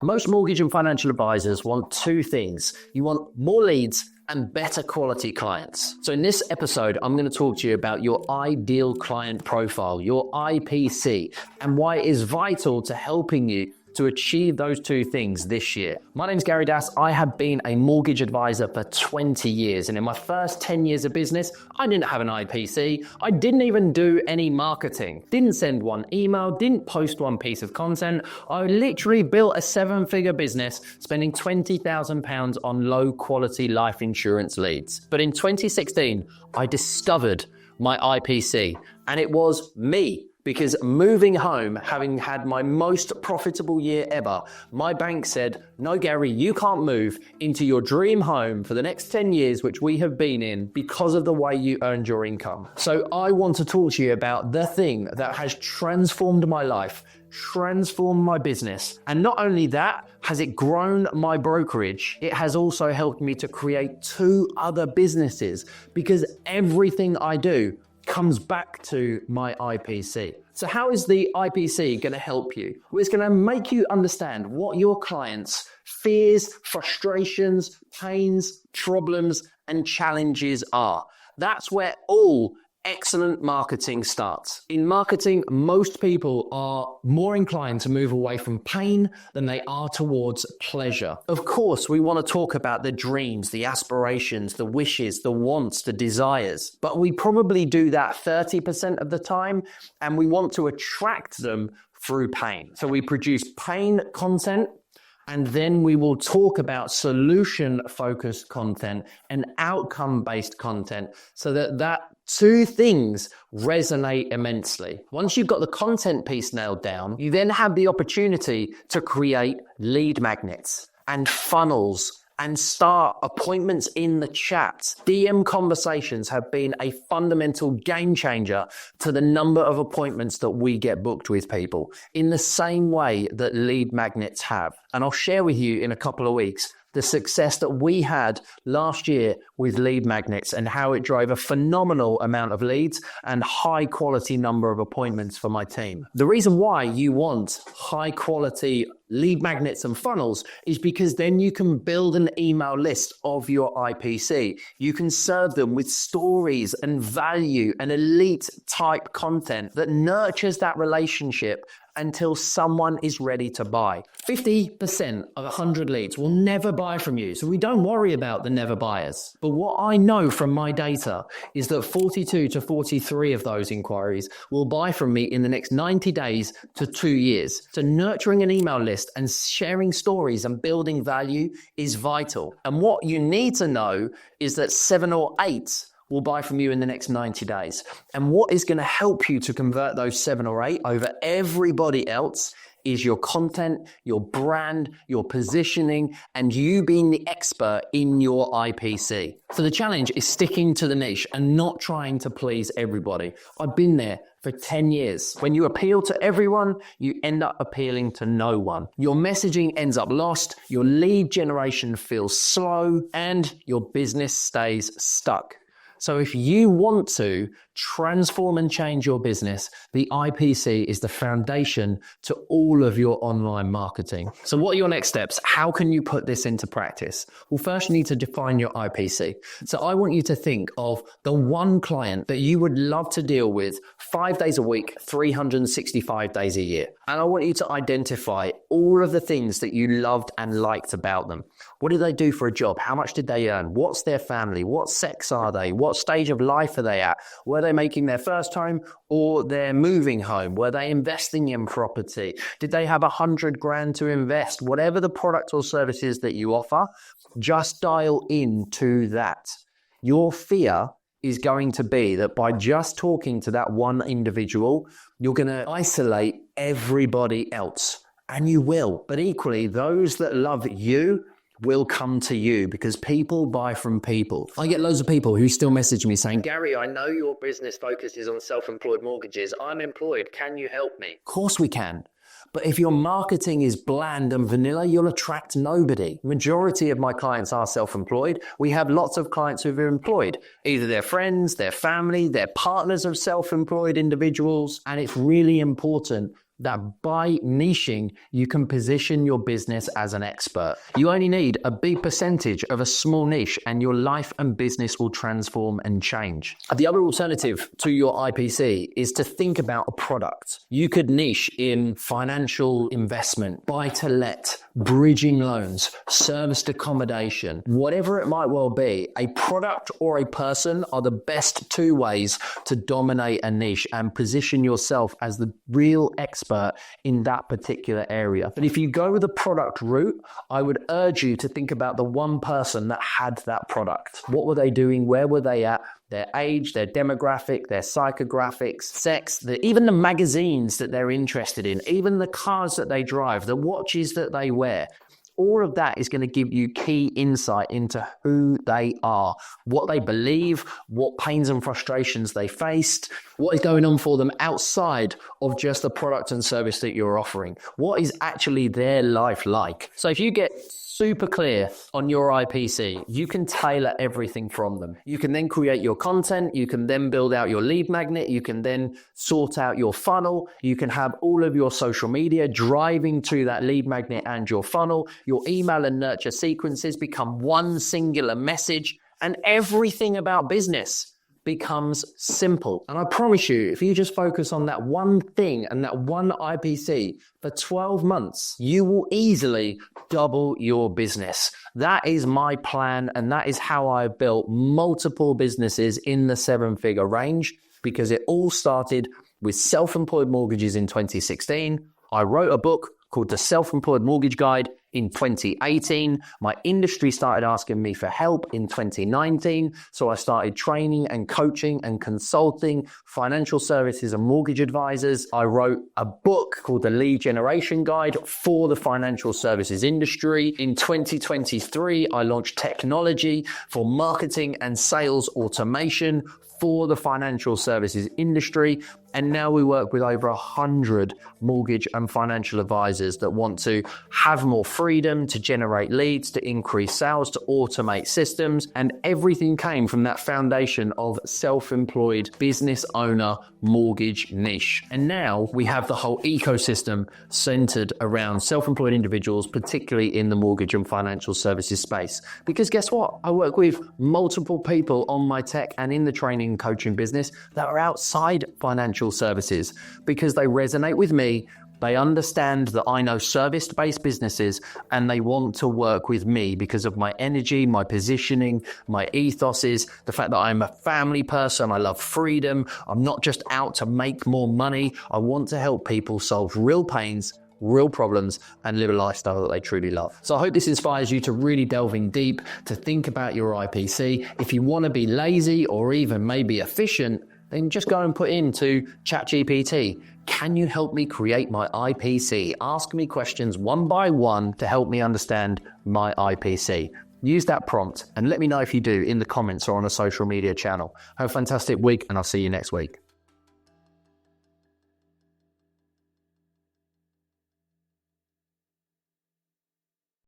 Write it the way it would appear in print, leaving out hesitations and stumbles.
Most mortgage and financial advisors want two things. You want more leads and better quality clients. So in this episode, I'm going to talk to you about your ideal client profile, your IPC, and why it is vital to helping you to achieve those two things this year. My name's Gary Das. I have been a mortgage advisor for 20 years. And in my first 10 years of business, I didn't have an IPC. I didn't even do any marketing. Didn't send one email, didn't post one piece of content. I literally built a 7-figure business, spending £20,000 on low quality life insurance leads. But in 2016, I discovered my IPC, and it was me. Because moving home, having had my most profitable year ever, my bank said, no, Gary, you can't move into your dream home for the next 10 years, which we have been in, because of the way you earned your income. So I want to talk to you about the thing that has transformed my life, transformed my business. And not only that, has it grown my brokerage, it has also helped me to create 2 other businesses, because everything I do comes back to my IPC. So how is the IPC going to help you? Well, it's going to make you understand what your clients' fears, frustrations, pains, problems, and challenges are. That's where all excellent marketing starts. In marketing, most people are more inclined to move away from pain than they are towards pleasure. Of course, we want to talk about the dreams, the aspirations, the wishes, the wants, the desires, but we probably do that 30% of the time, and we want to attract them through pain. So we produce pain content, and then we will talk about solution-focused content and outcome-based content, so that 2 things resonate immensely. Once you've got the content piece nailed down, you then have the opportunity to create lead magnets and funnels and start appointments in the chat. DM conversations have been a fundamental game changer to the number of appointments that we get booked with people, in the same way that lead magnets have. And I'll share with you in a couple of weeks the success that we had last year with lead magnets and how it drove a phenomenal amount of leads and high quality number of appointments for my team. The reason why you want high quality lead magnets and funnels is because then you can build an email list of your IPC. You can serve them with stories and value and elite type content that nurtures that relationship until someone is ready to buy. 50% of 100 leads will never buy from you. So we don't worry about the never buyers. But what I know from my data is that 42 to 43 of those inquiries will buy from me in the next 90 days to 2 years. So nurturing an email list and sharing stories and building value is vital. And what you need to know is that 7 or 8 will buy from you in the next 90 days. And what is going to help you to convert those 7 or 8 over everybody else is your content, your brand, your positioning, and you being the expert in your IPC. So the challenge is sticking to the niche and not trying to please everybody. I've been there for 10 years. When you appeal to everyone, you end up appealing to no one. Your messaging ends up lost, your lead generation feels slow, and your business stays stuck. So if you want to transform and change your business, the IPC is the foundation to all of your online marketing. So what are your next steps? How can you put this into practice? Well, first you need to define your IPC. So I want you to think of the one client that you would love to deal with 5 days a week, 365 days a year. And I want you to identify all of the things that you loved and liked about them. What did they do for a job? How much did they earn? What's their family? What sex are they? What stage of life are they at? Were they making their first home or they're moving home? Were they investing in property? Did they have 100 grand to invest? Whatever the product or service is that you offer, just dial into that. Your fear is going to be that by just talking to that one individual, you're going to isolate everybody else. And you will. But equally, those that love you will come to you, because people buy from people. I get loads of people who still message me saying, Gary, I know your business focuses on self-employed mortgages. I'm employed. Can you help me? Of course we can. But if your marketing is bland and vanilla, you'll attract nobody. Majority of my clients are self-employed. We have lots of clients who are employed, either their friends, their family, their partners of self-employed individuals. And it's really important that by niching, you can position your business as an expert. You only need a big percentage of a small niche and your life and business will transform and change. The other alternative to your IPC is to think about a product. You could niche in financial investment, buy to let, bridging loans, serviced accommodation, whatever it might well be. A product or a person are the best two ways to dominate a niche and position yourself as the real expert in that particular area. But if you go with the product route, I would urge you to think about the one person that had that product. What were they doing? Where were they at? Their age, their demographic, their psychographics, sex, even the magazines that they're interested in, even the cars that they drive, the watches that they wear. All of that is going to give you key insight into who they are, what they believe, what pains and frustrations they faced, what is going on for them outside of just the product and service that you're offering. What is actually their life like? So if you get super clear on your IPC, you can tailor everything from them. You can then create your content. You can then build out your lead magnet. You can then sort out your funnel. You can have all of your social media driving to that lead magnet and your funnel. Your email and nurture sequences become one singular message, and everything about business becomes simple. And I promise you, if you just focus on that one thing and that one IPC for 12 months, you will easily double your business. That is my plan, and that is how I built multiple businesses in the 7-figure range, because it all started with self-employed mortgages in 2016. I wrote a book called The Self-Employed Mortgage Guide in 2018. My industry started asking me for help in 2019. So I started training and coaching and consulting financial services and mortgage advisors. I wrote a book called The Lead Generation Guide for the financial services industry. In 2023, I launched technology for marketing and sales automation for the financial services industry. And now we work with over 100 mortgage and financial advisors that want to have more freedom to generate leads, to increase sales, to automate systems. And everything came from that foundation of self-employed business owner mortgage niche. And now we have the whole ecosystem centered around self-employed individuals, particularly in the mortgage and financial services space. Because guess what? I work with multiple people on my tech and in the training and coaching business that are outside financial services because they resonate with me. They understand that I know service-based businesses and they want to work with me because of my energy, my positioning, my ethoses, the fact that I'm a family person. I love freedom. I'm not just out to make more money. I want to help people solve real pains, real problems, and live a lifestyle that they truly love. So I hope this inspires you to really delve in deep, to think about your IPC. If you want to be lazy or even maybe efficient, then just go and put into ChatGPT, can you help me create my IPC? Ask me questions one by one to help me understand my IPC. Use that prompt and let me know if you do in the comments or on a social media channel. Have a fantastic week and I'll see you next week.